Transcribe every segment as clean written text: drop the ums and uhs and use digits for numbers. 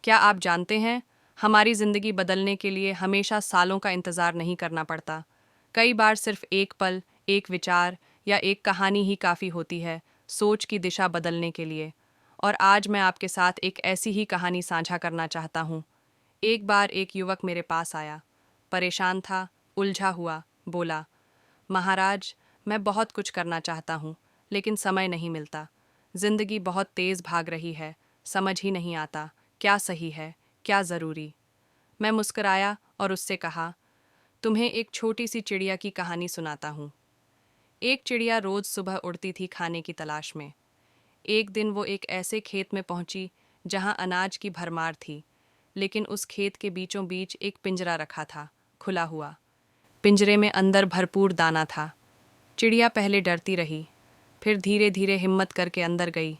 क्या आप जानते हैं, हमारी ज़िंदगी बदलने के लिए हमेशा सालों का इंतज़ार नहीं करना पड़ता। कई बार सिर्फ एक पल, एक विचार या एक कहानी ही काफ़ी होती है सोच की दिशा बदलने के लिए। और आज मैं आपके साथ एक ऐसी ही कहानी साझा करना चाहता हूँ। एक बार एक युवक मेरे पास आया, परेशान था, उलझा हुआ, बोला, महाराज, मैं बहुत कुछ करना चाहता हूँ, लेकिन समय नहीं मिलता। जिंदगी बहुत तेज भाग रही है, समझ ही नहीं आता क्या सही है, क्या ज़रूरी। मैं मुस्कुराया और उससे कहा, तुम्हें एक छोटी सी चिड़िया की कहानी सुनाता हूँ। एक चिड़िया रोज सुबह उड़ती थी खाने की तलाश में। एक दिन वो एक ऐसे खेत में पहुंची जहां अनाज की भरमार थी, लेकिन उस खेत के बीचों बीच एक पिंजरा रखा था, खुला हुआ। पिंजरे में अंदर भरपूर दाना था। चिड़िया पहले डरती रही, फिर धीरे धीरे हिम्मत करके अंदर गई,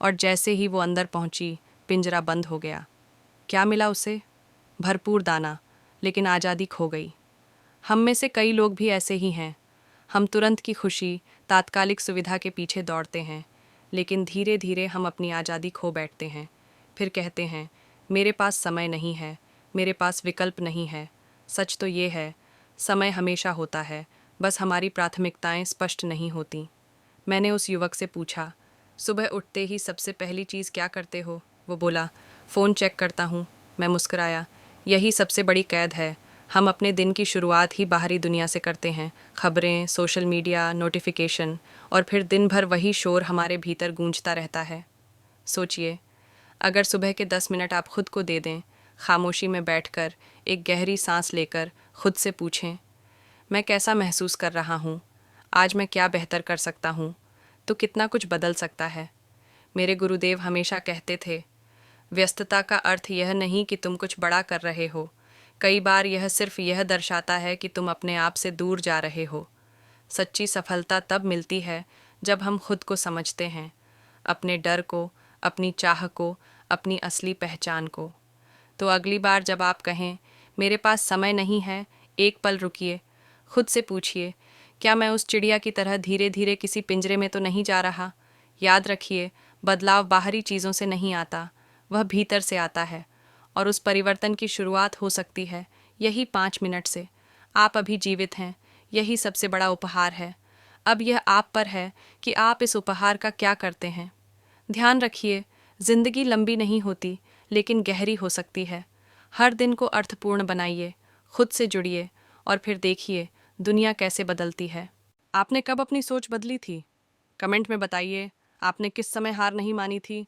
और जैसे ही वो अंदर पहुंची, पिंजरा बंद हो गया। क्या मिला उसे? भरपूर दाना, लेकिन आज़ादी खो गई। हम में से कई लोग भी ऐसे ही हैं। हम तुरंत की खुशी, तात्कालिक सुविधा के पीछे दौड़ते हैं, लेकिन धीरे धीरे हम अपनी आज़ादी खो बैठते हैं। फिर कहते हैं, मेरे पास समय नहीं है, मेरे पास विकल्प नहीं है। सच तो ये है, समय हमेशा होता है, बस हमारी प्राथमिकताएं स्पष्ट नहीं होती। मैंने उस युवक से पूछा, सुबह उठते ही सबसे पहली चीज़ क्या करते हो? वो बोला, फ़ोन चेक करता हूँ। मैं मुस्कुराया, यही सबसे बड़ी कैद है। हम अपने दिन की शुरुआत ही बाहरी दुनिया से करते हैं, खबरें, सोशल मीडिया, नोटिफिकेशन, और फिर दिन भर वही शोर हमारे भीतर गूंजता रहता है। सोचिए, अगर सुबह के 10 मिनट आप खुद को दे दें, खामोशी में बैठकर एक गहरी सांस लेकर खुद से पूछें, मैं कैसा महसूस कर रहा हूँ, आज मैं क्या बेहतर कर सकता हूँ, तो कितना कुछ बदल सकता है। मेरे गुरुदेव हमेशा कहते थे, व्यस्तता का अर्थ यह नहीं कि तुम कुछ बड़ा कर रहे हो, कई बार यह सिर्फ यह दर्शाता है कि तुम अपने आप से दूर जा रहे हो। सच्ची सफलता तब मिलती है जब हम खुद को समझते हैं, अपने डर को, अपनी चाह को, अपनी असली पहचान को। तो अगली बार जब आप कहें, मेरे पास समय नहीं है, एक पल रुकिए, खुद से पूछिए, क्या मैं उस चिड़िया की तरह धीरे धीरे किसी पिंजरे में तो नहीं जा रहा? याद रखिए, बदलाव बाहरी चीज़ों से नहीं आता, वह भीतर से आता है। और उस परिवर्तन की शुरुआत हो सकती है यही 5 मिनट से। आप अभी जीवित हैं, यही सबसे बड़ा उपहार है। अब यह आप पर है कि आप इस उपहार का क्या करते हैं। ध्यान रखिए, जिंदगी लंबी नहीं होती, लेकिन गहरी हो सकती है। हर दिन को अर्थपूर्ण बनाइए, खुद से जुड़िए, और फिर देखिए दुनिया कैसे बदलती है। आपने कब अपनी सोच बदली थी? कमेंट में बताइए। आपने किस समय हार नहीं मानी थी